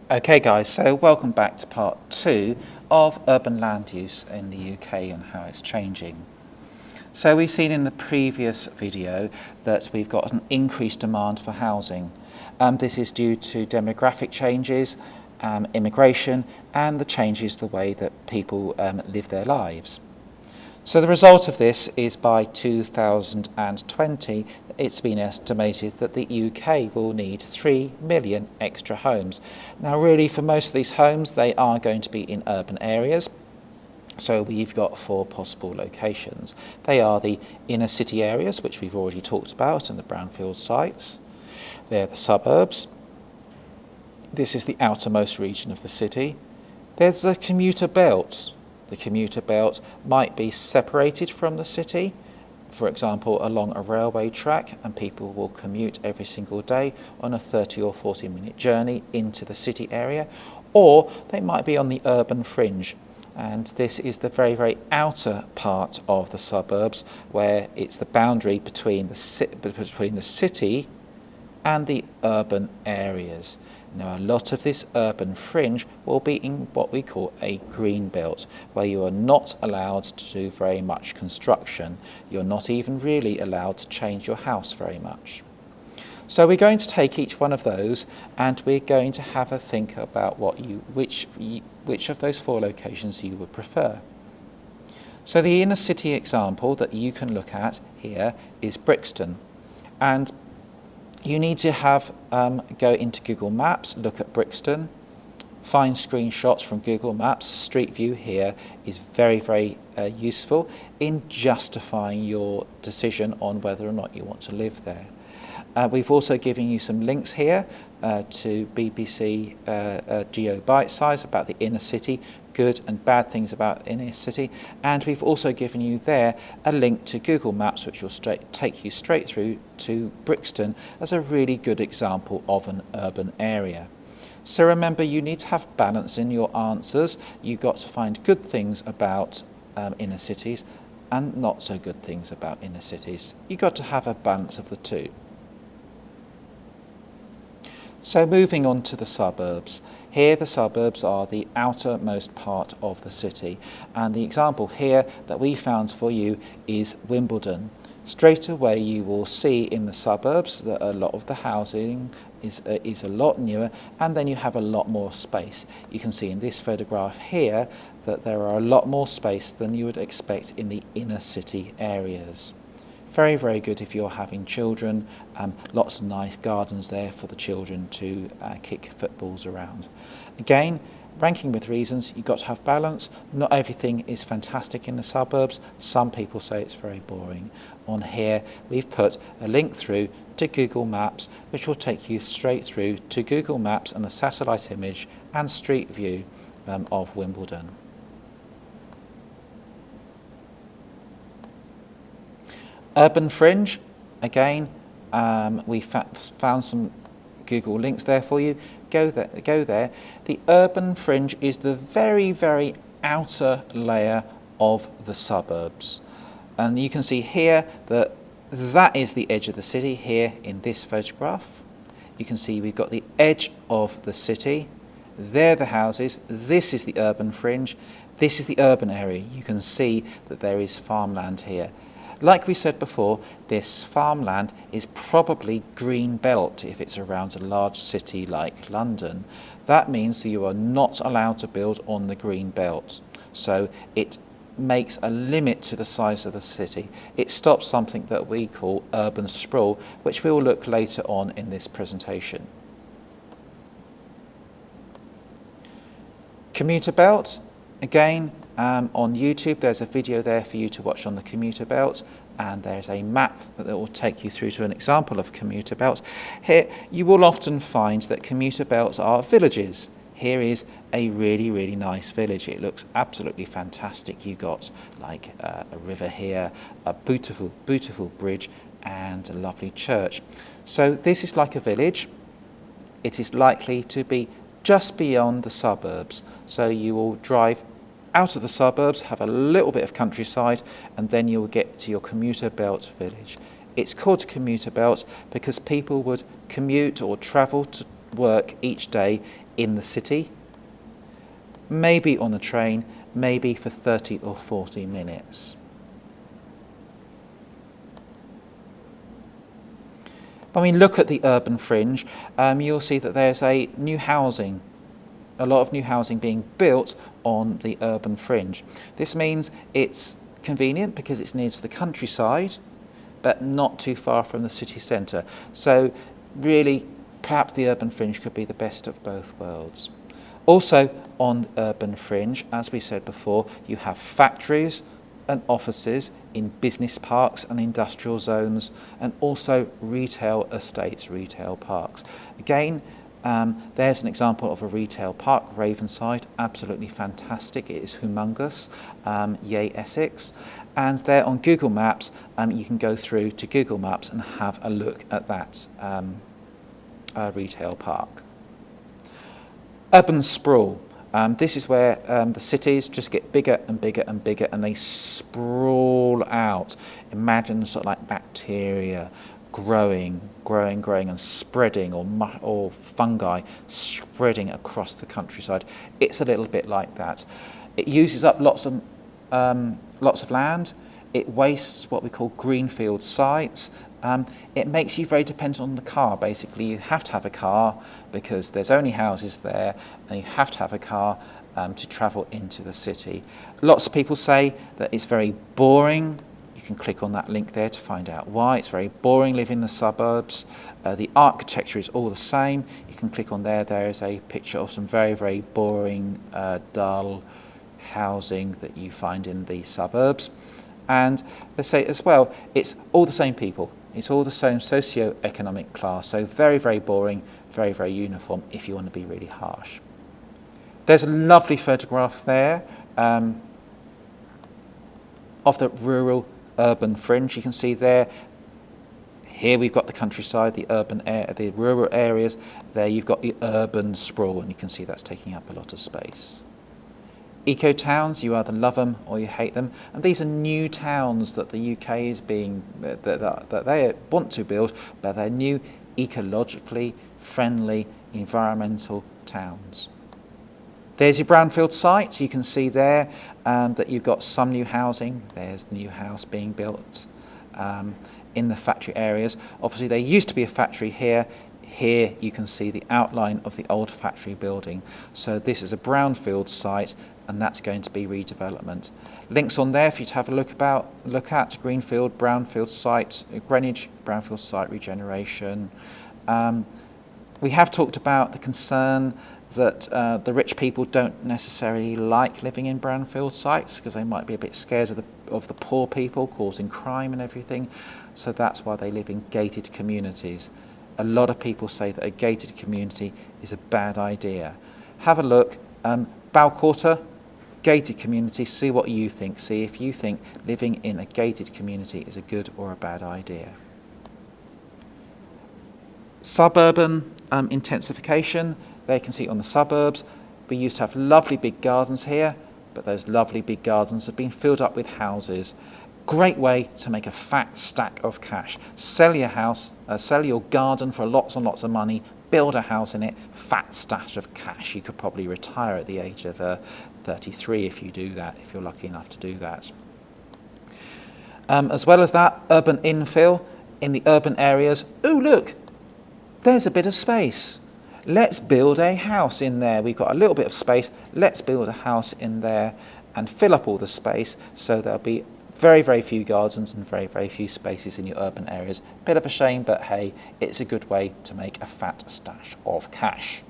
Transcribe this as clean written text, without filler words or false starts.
Okay guys, so welcome back to part 2 of urban land use in the UK and how it's changing. So we've seen in the previous video that we've got an increased demand for housing. This is due to demographic changes, immigration and the changes the way that people live their lives. So the result of this is by 2020, it's been estimated that the UK will need 3 million extra homes. Now really for most of these homes, they are going to be in urban areas. So we've got 4 possible locations. They are the inner city areas, which we've already talked about, and the Brownfield sites. They're the suburbs. This is the outermost region of the city. There's the commuter belt. The commuter belt might be separated from the city, for example along a railway track, and people will commute every single day on a 30 or 40 minute journey into the city area, or they might be on the urban fringe, and this is the very, very outer part of the suburbs where it's the boundary between the city and the urban areas. Now a lot of this urban fringe will be in what we call a green belt, where you are not allowed to do very much construction. You're not even really allowed to change your house very much. So we're going to take each one of those and we're going to have a think about which of those 4 locations you would prefer. So the inner city example that you can look at here is Brixton, and you need to go into Google Maps, look at Brixton, find screenshots from Google Maps. Street View here is very, very useful in justifying your decision on whether or not you want to live there. We've also given you some links here to BBC Geo Bite Size about the inner city, good and bad things about inner city, and we've also given you there a link to Google Maps which will take you straight through to Brixton as a really good example of an urban area. So remember, you need to have balance in your answers. You've got to find good things about inner cities and not so good things about inner cities. You've got to have a balance of the two. So moving on to the suburbs. Here the suburbs are the outermost part of the city, and the example here that we found for you is Wimbledon. Straight away you will see in the suburbs that a lot of the housing is a lot newer, and then you have a lot more space. You can see in this photograph here that there are a lot more space than you would expect in the inner city areas. Very, very good if you're having children. Lots of nice gardens there for the children to kick footballs around. Again, ranking with reasons, you've got to have balance. Not everything is fantastic in the suburbs. Some people say it's very boring. On here, we've put a link through to Google Maps, which will take you straight through to Google Maps and the satellite image and street view of Wimbledon. Urban fringe, again, we found some Google links there for you. Go there. The urban fringe is the very, very outer layer of the suburbs. And you can see here that is the edge of the city here in this photograph. You can see we've got the edge of the city. They're the houses. This is the urban fringe. This is the urban area. You can see that there is farmland here. Like we said before, this farmland is probably green belt if it's around a large city like London. That means that you are not allowed to build on the green belt. So it makes a limit to the size of the city. It stops something that we call urban sprawl, which we will look later on in this presentation. Commuter belt, again, on YouTube there's a video there for you to watch on the commuter belt, and there's a map that will take you through to an example of commuter belt. Here you will often find that commuter belts are villages. Here is a really, really nice village. It looks absolutely fantastic. You got like a river here, a beautiful, beautiful bridge and a lovely church. So this is like a village. It is likely to be just beyond the suburbs. So you will drive out of the suburbs, have a little bit of countryside, and then you'll get to your commuter belt village. It's called commuter belt because people would commute or travel to work each day in the city, maybe on the train, maybe for 30 or 40 minutes. When we look at the urban fringe, you'll see that there's a lot of new housing being built on the urban fringe. This means it's convenient because it's near to the countryside, but not too far from the city centre. So really, perhaps the urban fringe could be the best of both worlds. Also on the urban fringe, as we said before, you have factories and offices in business parks and industrial zones, and also retail estates, retail parks. Again, there's an example of a retail park, Ravenside, absolutely fantastic. It is humongous, yay Essex. And there on Google Maps, you can go through to Google Maps and have a look at that retail park. Urban sprawl. This is where the cities just get bigger and bigger and bigger, and they sprawl out. Imagine sort of like bacteria growing and spreading, or fungi spreading across the countryside. It's a little bit like that. It uses up lots of land. It wastes what we call Greenfield sites. It makes you very dependent on the car. Basically, you have to have a car because there's only houses there, and you have to have a car to travel into the city. Lots of people say that it's very boring. You can click on that link there to find out why. It's very boring living in the suburbs. The architecture is all the same. You can click on there. There is a picture of some very, very boring, dull housing that you find in the suburbs. And they say as well, it's all the same people. It's all the same socio-economic class. So very, very boring, very, very uniform if you want to be really harsh. There's a lovely photograph there of the rural urban fringe. You can see there. Here we've got the countryside, the rural areas. There you've got the urban sprawl, and you can see that's taking up a lot of space. Eco towns, you either love them or you hate them, and these are new towns that the UK is that they want to build, but they're new, ecologically friendly, environmental towns. There's your brownfield sites. You can see there that you've got some new housing. There's the new house being built in the factory areas. Obviously, there used to be a factory here. Here you can see the outline of the old factory building. So this is a brownfield site, and that's going to be redevelopment. Links on there for you to have a look at Greenfield, Brownfield Sites, Greenwich, Brownfield Site regeneration. We have talked about the concern that the rich people don't necessarily like living in brownfield sites because they might be a bit scared of the poor people causing crime and everything. So that's why they live in gated communities. A lot of people say that a gated community is a bad idea. Have a look. Balquarter, gated community, see what you think. See if you think living in a gated community is a good or a bad idea. Suburban intensification, there you can see on the suburbs. We used to have lovely big gardens here, but those lovely big gardens have been filled up with houses. Great way to make a fat stack of cash. Sell your house, sell your garden for lots and lots of money, build a house in it, fat stash of cash. You could probably retire at the age of 33 if you do that, if you're lucky enough to do that. As well as that, urban infill in the urban areas. Oh, look, there's a bit of space. Let's build a house in there. We've got a little bit of space. Let's build a house in there and fill up all the space so there'll be very, very few gardens and very, very few spaces in your urban areas. Bit of a shame, but hey, it's a good way to make a fat stash of cash.